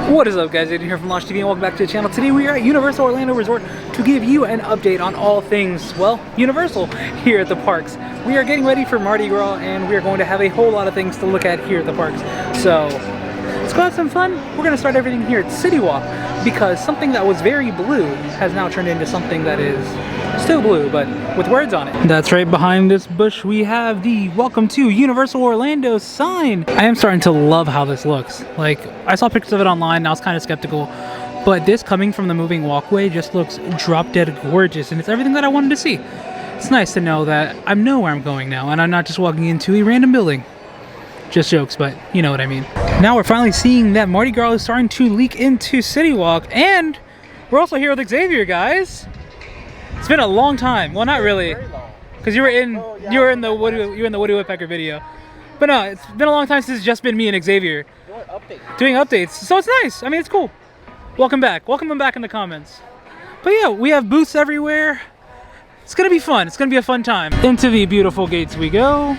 What is up, guys? Aiden here from Launch TV and welcome back to the channel. Today we are at Universal Orlando Resort to give you an update on all things, well, Universal here at the parks. We are getting ready for Mardi Gras and we are going to have a whole lot of things to look at here at the parks. So let's go have some fun. We're going to start everything here at City Walk because something that was very blue has now turned into something that is still blue, but with words on it. That's right, behind this bush we have the Welcome to Universal Orlando sign. I am starting to love how this looks. Like, I saw pictures of it online and I was kind of skeptical, but this coming from the moving walkway just looks drop dead gorgeous and it's everything that I wanted to see. It's nice to know that I know where I'm going now and I'm not just walking into a random building. Just jokes, but you know what I mean. Now we're finally seeing that Mardi Gras is starting to leak into City Walk, and we're also here with Xavier, guys. It's been a long time. Well, not really, because you were in the Woody Woodpecker video. But no, it's been a long time since it's just been me and Xavier doing updates. So it's nice. I mean, it's cool. Welcome back. Welcome them back in the comments. But yeah, we have booths everywhere. It's gonna be fun. It's gonna be a fun time. Into the beautiful gates we go.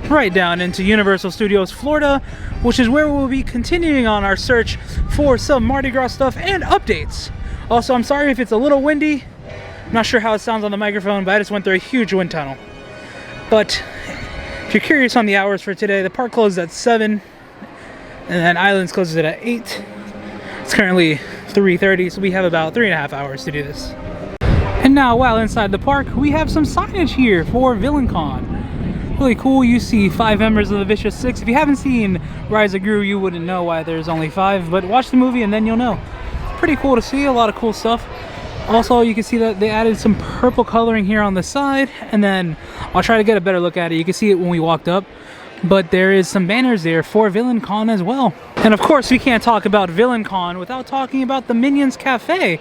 Right down into Universal Studios Florida, which is where we'll be continuing on our search for some Mardi Gras stuff and updates. Also, I'm sorry if it's a little windy. I'm not sure how it sounds on the microphone, but I just went through a huge wind tunnel. But if you're curious on the hours for today, the park closes at 7, and then Islands closes it at 8. It's currently 3:30, so we have about 3.5 hours to do this. And now, while inside the park, we have some signage here for VillainCon. Really cool. You see 5 members of the Vicious 6. If you haven't seen Rise of Gru, you wouldn't know why there's only 5, but watch the movie and then you'll know. Pretty cool to see, a lot of cool stuff. Also, you can see that they added some purple coloring here on the side, and then I'll try to get a better look at it. You can see it when we walked up, but there is some banners there for VillainCon as well. And of course, we can't talk about VillainCon without talking about the Minions Cafe.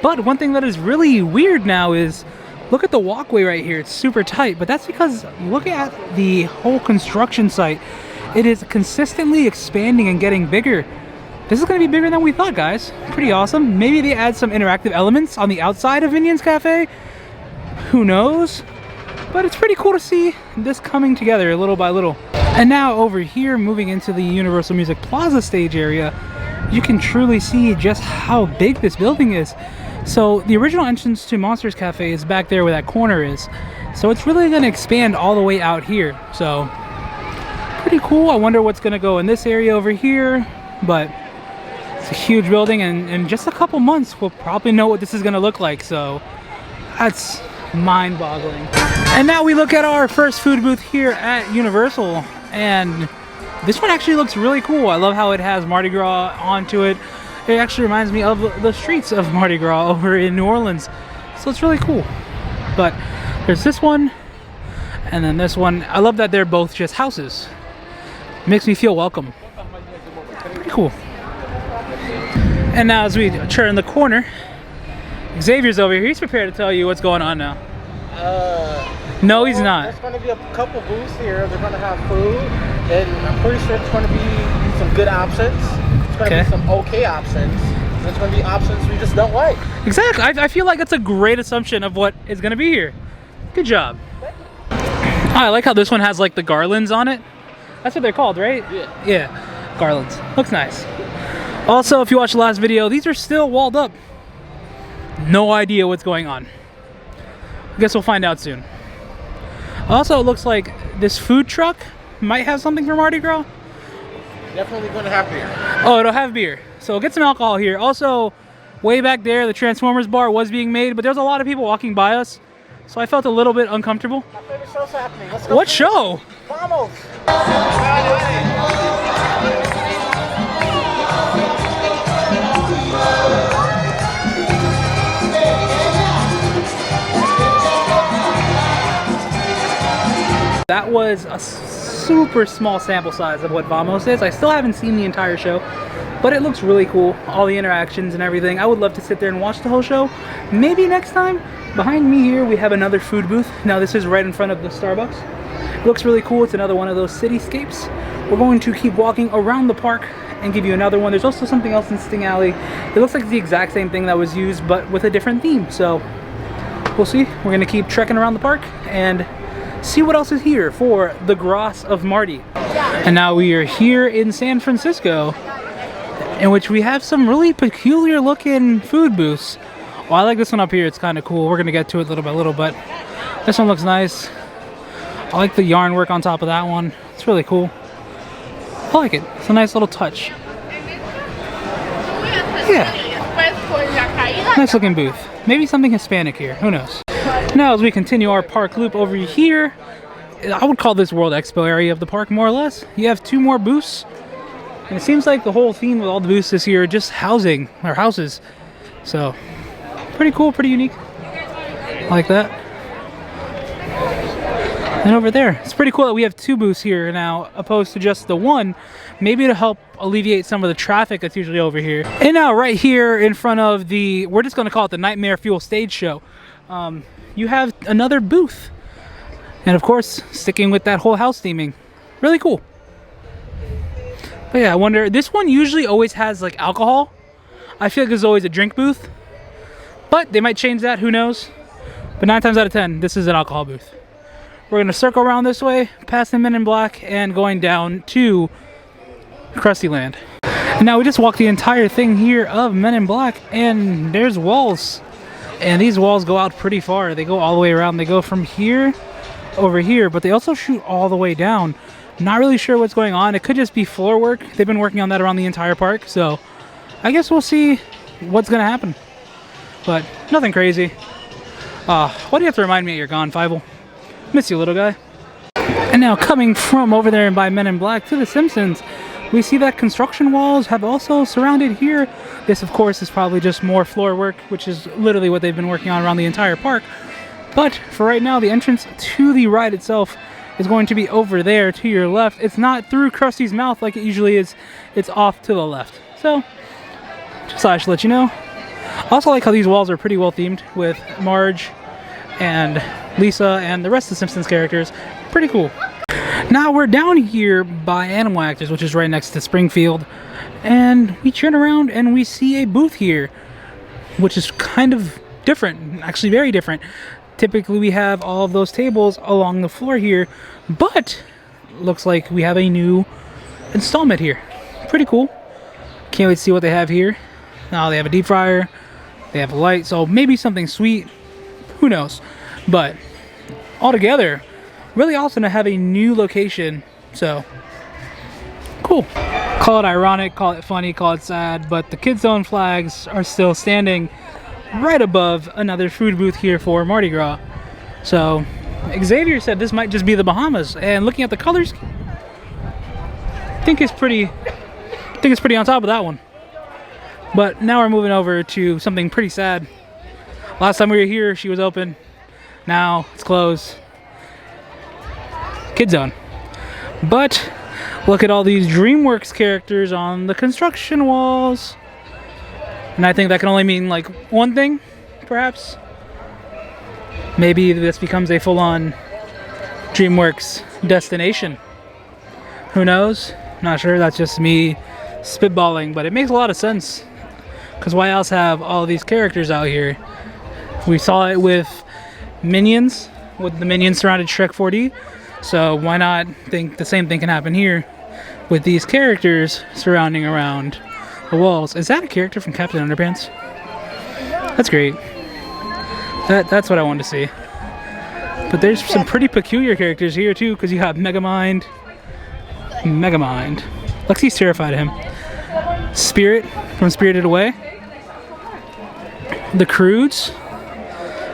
But one thing that is really weird now is, look at the walkway right here. It's super tight, but that's because look at the whole construction site. It is consistently expanding and getting bigger. This is going to be bigger than we thought, guys. Pretty awesome. Maybe they add some interactive elements on the outside of Minions Cafe. Who knows? But it's pretty cool to see this coming together little by little. And now over here, moving into the Universal Music Plaza stage area, you can truly see just how big this building is. So the original entrance to Monsters Cafe is back there where that corner is. So it's really going to expand all the way out here. So pretty cool. I wonder what's going to go in this area over here. But it's a huge building, and in just a couple months we'll probably know what this is going to look like. So that's mind-boggling. And now we look at our first food booth here at Universal. And this one actually looks really cool. I love how it has Mardi Gras onto it. It actually reminds me of the streets of Mardi Gras over in New Orleans. So it's really cool. But there's this one, and then this one. I love that they're both just houses. Makes me feel welcome. Pretty cool. And now as we turn the corner, Xavier's over here. He's prepared to tell you what's going on now. No, he's not. There's going to be a couple booths here. They're going to have food, and I'm pretty sure it's going to be some good options. It's going to be some okay options. There's going to be options we just don't like. Exactly. I feel like that's a great assumption of what is going to be here. Good job. I like how this one has like the garlands on it. That's what they're called, right? Yeah. Yeah, garlands. Looks nice. Also, if you watched the last video, these are still walled up. No idea what's going on. I guess we'll find out soon. Also, it looks like this food truck might have something for Mardi Gras. Definitely going to have beer. Oh, it'll have beer. So we'll get some alcohol here. Also, way back there, the Transformers bar was being made, but there's a lot of people walking by us. So I felt a little bit uncomfortable. My favorite show's happening. Let's go. What show? Vamos. That was a super small sample size of what Vamos is. I still haven't seen the entire show, but it looks really cool. All the interactions and everything. I would love to sit there and watch the whole show. Maybe next time. Behind me here, we have another food booth. Now this is right in front of the Starbucks. It looks really cool. It's another one of those cityscapes. We're going to keep walking around the park and give you another one. There's also something else in Sting Alley. It looks like it's the exact same thing that was used, but with a different theme. So we'll see. We're going to keep trekking around the park and see what else is here for the Gras of Mardi. And now we are here in San Francisco in which we have some really peculiar looking food booths. Well, I like this one up here. It's kind of cool. We're gonna get to it little by little, but this one looks nice. I like the yarn work on top of that one. It's really cool. I like it. It's a nice little touch. Yeah. Nice looking booth. Maybe something Hispanic here. Who knows? Now, as we continue our park loop over here, I would call this World Expo area of the park, more or less. You have 2 more booths. And it seems like the whole theme with all the booths this year are just housing, or houses. So, pretty cool, pretty unique. I like that. And over there, it's pretty cool that we have 2 booths here now, opposed to just the one, maybe to help alleviate some of the traffic that's usually over here. And now right here in front of the, we're just gonna call it the Nightmare Fuel stage show, you have another booth. And of course, sticking with that whole house theming. Really cool. But yeah, I wonder, this one usually always has like alcohol. I feel like there's always a drink booth, but they might change that, who knows? But 9 times out of 10, this is an alcohol booth. We're gonna circle around this way, past the Men in Black, and going down to Krusty Land. And now we just walked the entire thing here of Men in Black, and there's walls. And these walls go out pretty far. They go all the way around. They go from here over here, but they also shoot all the way down. Not really sure what's going on. It could just be floor work. They've been working on that around the entire park, so I guess we'll see what's gonna happen. But nothing crazy. Why do you have to remind me that you're gone, Fievel? Miss you, little guy. And now coming from over there and by Men in Black to The Simpsons, we see that construction walls have also surrounded here. This, of course, is probably just more floor work, which is literally what they've been working on around the entire park. But for right now, the entrance to the ride itself is going to be over there to your left. It's not through Krusty's mouth like it usually is. It's off to the left. So, just thought I should let you know. I also like how these walls are pretty well themed with Marge and Lisa and the rest of the Simpsons characters. Pretty cool. Now we're down here by Animal Actors, which is right next to Springfield, and we turn around and we see a booth here, which is kind of different, actually very different. Typically we have all of those tables along the floor here, but looks like we have a new installment here. Pretty cool. Can't wait to see what they have here. Now they have a deep fryer, they have a light, so maybe something sweet. Who knows? But altogether, really awesome to have a new location. So cool. Call it ironic, call it funny, call it sad, but the Kids Zone flags are still standing right above another food booth here for Mardi Gras. So Xavier said this might just be the Bahamas, and looking at the colors, I think it's pretty on top of that one. But now we're moving over to something pretty sad. Last time we were here, she was open. Now it's closed. Kid Zone. But look at all these DreamWorks characters on the construction walls. And I think that can only mean like one thing, perhaps. Maybe this becomes a full-on DreamWorks destination. Who knows? Not sure. That's just me spitballing, but it makes a lot of sense. Because why else have all these characters out here? We saw it with Minions, with the Minions surrounded Shrek 4D. So why not think the same thing can happen here with these characters surrounding around the walls? Is that a character from Captain Underpants? That's great. That's what I wanted to see. But there's some pretty peculiar characters here too, because you have Megamind. Lexi's terrified of him. Spirit from Spirited Away. The Croods.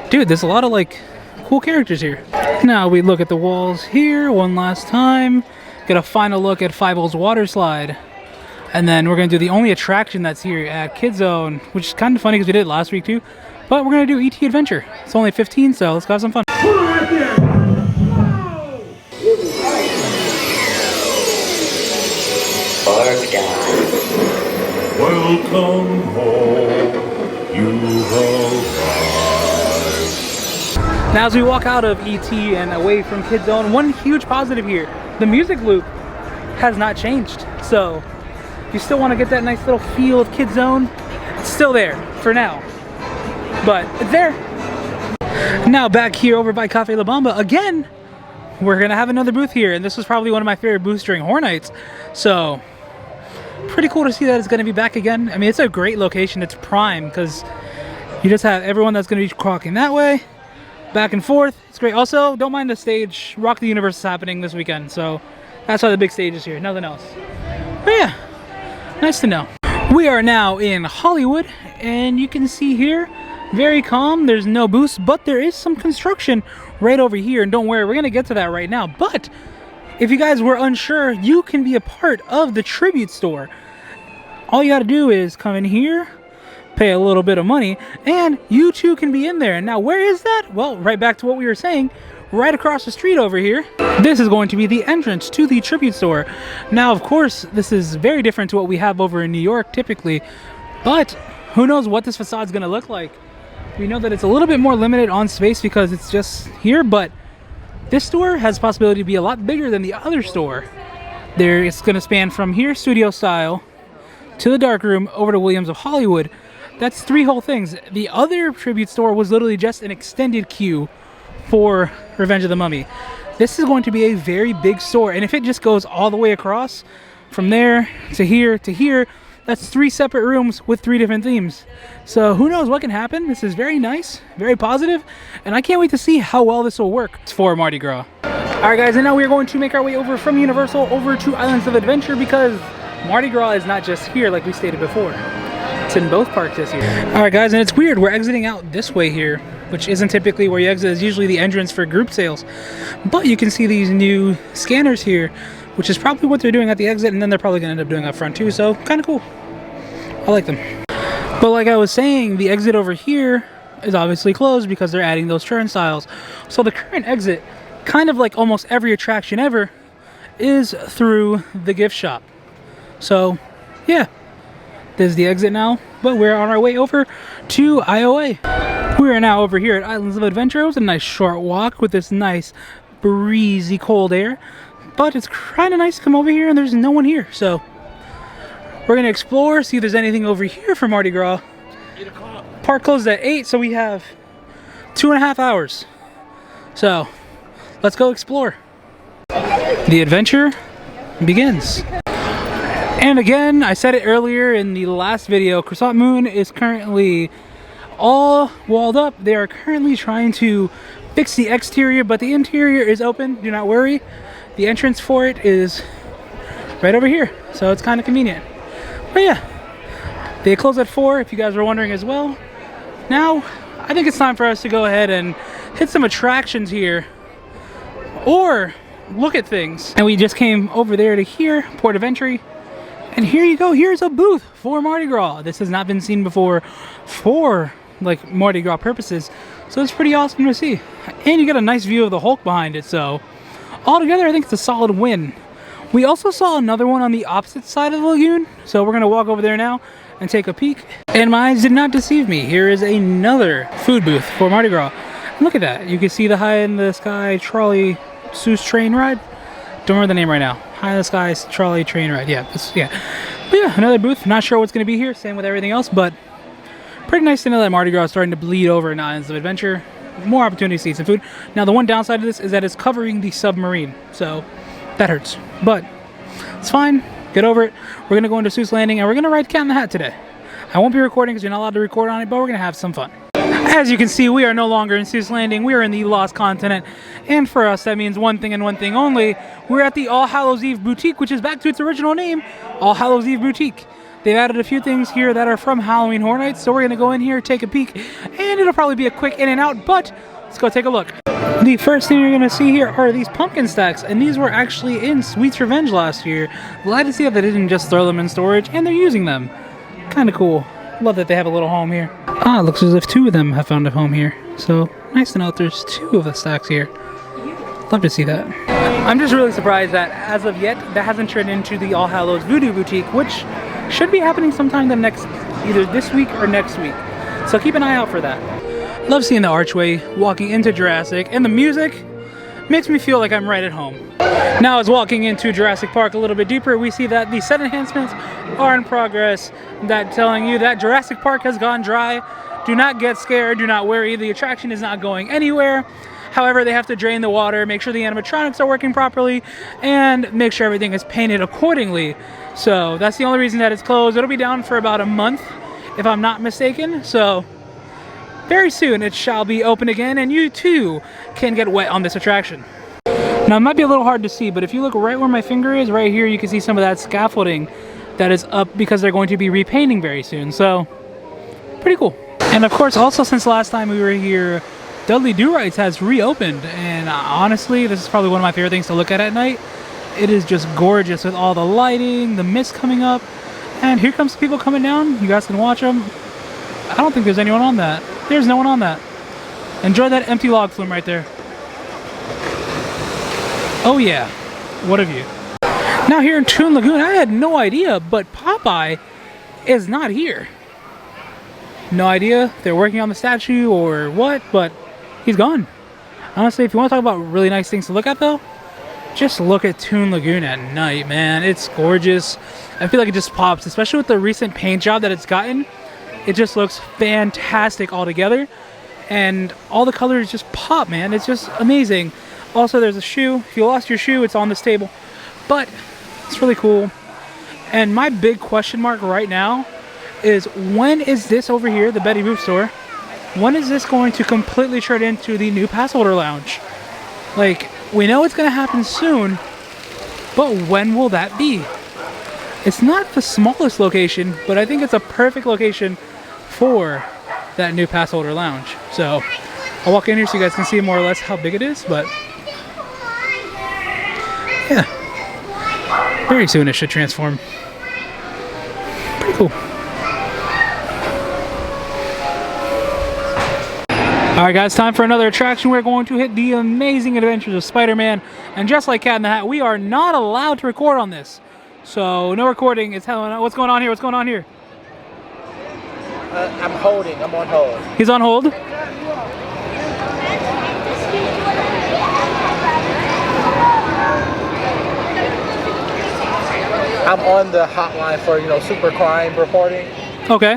Dude, there's a lot of like cool characters here. Now we look at the walls here one last time. Get a final look at Fievel's water slide. And then we're going to do the only attraction that's here at Kid Zone, which is kind of funny because we did it last week too. But we're going to do E.T. Adventure. It's only 15, so let's go have some fun. Welcome home, you have arrived. Now as we walk out of E.T. and away from Kid Zone, one huge positive here. The music loop has not changed. So if you still want to get that nice little feel of Kid Zone, it's still there for now. But it's there. Now back here over by Cafe La Bamba again, we're gonna have another booth here, and this was probably one of my favorite booths during Horror Nights. So pretty cool to see that it's going to be back again. I mean, it's a great location. It's prime because you just have everyone that's going to be walking that way, back and forth. It's great. Also, don't mind the stage. Rock the Universe is happening this weekend, so that's why the big stage is here. Nothing else. But yeah, nice to know. We are now in Hollywood, and you can see here, very calm. There's no booths, but there is some construction right over here. And don't worry, we're going to get to that right now. But if you guys were unsure, you can be a part of the tribute store. All you got to do is come in here, pay a little bit of money, and you too can be in there. And now where is that? Well, right back to what we were saying, right across the street over here. This is going to be the entrance to the tribute store. Now, of course, this is very different to what we have over in New York typically, but who knows what this facade is going to look like. We know that it's a little bit more limited on space because it's just here, but this store has the possibility to be a lot bigger than the other store. It's going to span from here, studio style, to the dark room, over to Williams of Hollywood. That's 3 whole things. The other tribute store was literally just an extended queue for Revenge of the Mummy. This is going to be a very big store, and if it just goes all the way across from there to here, that's 3 separate rooms with 3 different themes. So who knows what can happen. This is very nice, very positive, and I can't wait to see how well this will work for Mardi Gras. Alright guys, and now we are going to make our way over from Universal over to Islands of Adventure because Mardi Gras is not just here like we stated before. It's in both parks this year. Alright guys, and it's weird, we're exiting out this way here, which isn't typically where you exit. It's usually the entrance for group sales. But you can see these new scanners here, which is probably what they're doing at the exit, and then they're probably going to end up doing up front too, so kind of cool. I like them. But like I was saying, the exit over here is obviously closed because they're adding those turnstiles. So the current exit, kind of like almost every attraction ever, is through the gift shop. So yeah, there's the exit now, but we're on our way over to IOA. We are now over here at Islands of Adventure. It was a nice short walk with this nice breezy cold air, but it's kind of nice to come over here and there's no one here, so we're gonna explore, see if there's anything over here for Mardi Gras. 8 o'clock. Park closed at 8, so we have 2.5 hours. So let's go explore. The adventure begins. And again, I said it earlier in the last video, Croissant Moon is currently all walled up. They are currently trying to fix the exterior, but the interior is open, do not worry. The entrance for it is right over here, so it's kind of convenient. But yeah, they close at 4 if you guys were wondering as well. Now, I think it's time for us to go ahead and hit some attractions here, or look at things. And we just came over there to here, port of entry. And here you go, here's a booth for Mardi Gras. This has not been seen before for like Mardi Gras purposes. So it's pretty awesome to see. And you get a nice view of the Hulk behind it. So altogether, I think it's a solid win. We also saw another one on the opposite side of the lagoon. So we're gonna walk over there now and take a peek. And my eyes did not deceive me. Here is another food booth for Mardi Gras. And look at that. You can see the high in the sky trolley Seuss train ride. Don't remember the name right now. High in the sky trolley train ride. Yeah, but yeah, another booth. Not sure what's going to be here. Same with everything else, but pretty nice to know that Mardi Gras is starting to bleed over in Islands of Adventure. More opportunities to eat some food. Now, the one downside of this is that it's covering the submarine, so that hurts. But it's fine. Get over it. We're going to go into Seuss Landing, and we're going to ride Cat in the Hat today. I won't be recording because you're not allowed to record on it, but we're going to have some fun. As you can see, we are no longer in Seuss Landing. We are in the Lost Continent. And for us, that means one thing and one thing only. We're at the All Hallows Eve Boutique, which is back to its original name, All Hallows Eve Boutique. They've added a few things here that are from Halloween Horror Nights, so we're going to go in here, take a peek, and it'll probably be a quick in and out, but let's go take a look. The first thing you're going to see here are these pumpkin stacks, and these were actually in Sweet's Revenge last year. Glad to see that they didn't just throw them in storage, and they're using them. Kind of cool. Love that they have a little home here. Ah, it looks as if 2 of them have found a home here. So, nice to know that there's 2 of the stacks here. Love to see that. I'm just really surprised that, as of yet, that hasn't turned into the All Hallows Voodoo Boutique, which should be happening sometime either this week or next week. So keep an eye out for that. Love seeing the archway, walking into Jurassic, and the music makes me feel like I'm right at home. Now, as walking into Jurassic Park a little bit deeper, we see that the set enhancements are in progress. That telling you that Jurassic Park has gone dry. Do not get scared, do not worry, the attraction is not going anywhere. However, they have to drain the water, make sure the animatronics are working properly, and make sure everything is painted accordingly. So that's the only reason that it's closed. It'll be down for about a month, if I'm not mistaken. So very soon it shall be open again, and you too can get wet on this attraction. Now it might be a little hard to see, but if you look right where my finger is, right here, you can see some of that scaffolding that is up because they're going to be repainting very soon. So pretty cool. And of course, also since last time we were here, Dudley Do-Rights has reopened, and honestly, this is probably one of my favorite things to look at night. It is just gorgeous with all the lighting, the mist coming up, and here comes people coming down. You guys can watch them. I don't think there's anyone on that. There's no one on that. Enjoy that empty log flume right there. Oh yeah, what a view. Now here in Toon Lagoon, I had no idea, but Popeye is not here. No idea if they're working on the statue or what, but he's gone. Honestly, if you want to talk about really nice things to look at though, just look at Toon Lagoon at night, man. It's gorgeous. I feel like it just pops, especially with the recent paint job that it's gotten. It just looks fantastic altogether, and all the colors just pop, man. It's just amazing. Also, there's a shoe. If you lost your shoe, it's on this table, but it's really cool. And my big question mark right now is, when is this over here, the Betty Boop store, when is this going to completely turn into the new pass holder lounge? Like, we know it's going to happen soon, but when will that be? It's not the smallest location, but I think it's a perfect location for that new pass holder lounge. So I'll walk in here so you guys can see more or less how big it is, but yeah, very soon it should transform. Pretty cool. Alright guys, time for another attraction. We're going to hit the amazing adventures of Spider-Man, and just like Cat in the Hat, we are not allowed to record on this. So no recording. It's what's going on here? What's going on here? I'm holding. I'm on hold. He's on hold? I'm on the hotline for, super crime reporting. Okay.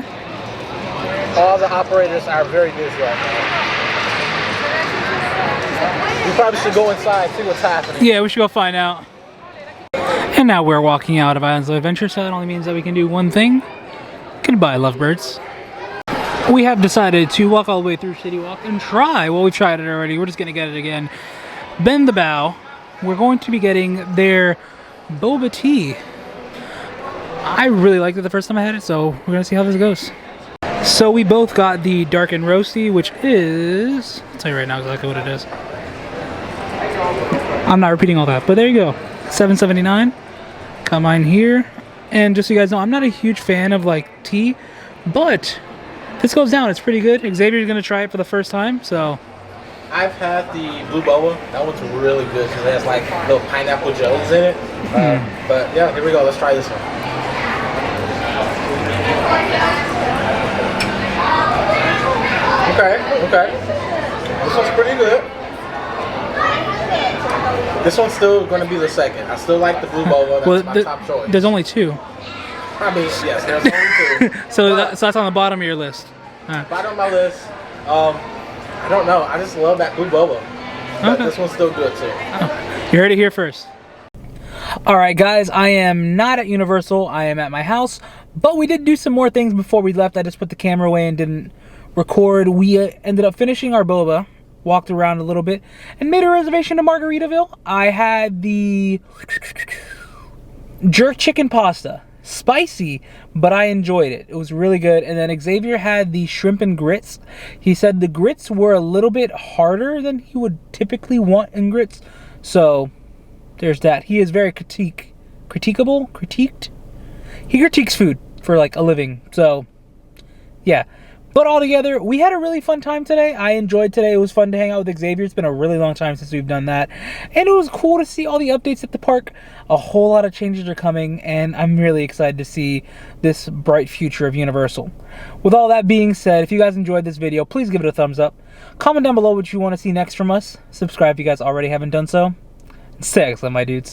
All the operators are very busy right now. We probably should go inside, see what's happening. Yeah, we should go find out. And now we're walking out of Islands of Adventure, so that only means that we can do one thing. Goodbye, lovebirds. We have decided to walk all the way through City Walk and try, well, we've tried it already, we're just going to get it again, Bend the Bow. We're going to be getting their Boba tea. I really liked it the first time I had it, so we're going to see how this goes. So we both got the Dark and Roasty, which is, I'll tell you right now exactly what it is. I'm not repeating all that, but there you go. $7.79. Got mine here. And just so you guys know, I'm not a huge fan of like tea, but this goes down. It's pretty good. Xavier's gonna try it for the first time, so. I've had the Blue Boba. That one's really good because it has like little pineapple jellies in it. But yeah, here we go. Let's try this one. Okay. This one's pretty good. This one's still going to be the second. I still like the Blue Boba. That's my top choice. There's only two. I mean, yes, there's only two. So that's on the bottom of your list. Bottom of my list. I don't know. I just love that Blue Boba. But this one's still good too. You heard it here first. Alright guys, I am not at Universal. I am at my house. But we did do some more things before we left. I just put the camera away and didn't record. We ended up finishing our boba. Walked around a little bit and made a reservation to Margaritaville. I had the jerk chicken pasta. Spicy, but I enjoyed it. It was really good. And then Xavier had the shrimp and grits. He said the grits were a little bit harder than he would typically want in grits. So there's that. He is very critiqued. He critiques food for like a living. So yeah. But altogether, we had a really fun time today. I enjoyed today. It was fun to hang out with Xavier. It's been a really long time since we've done that. And it was cool to see all the updates at the park. A whole lot of changes are coming, and I'm really excited to see this bright future of Universal. With all that being said, if you guys enjoyed this video, please give it a thumbs up. Comment down below what you want to see next from us. Subscribe if you guys already haven't done so. Stay excellent, my dudes.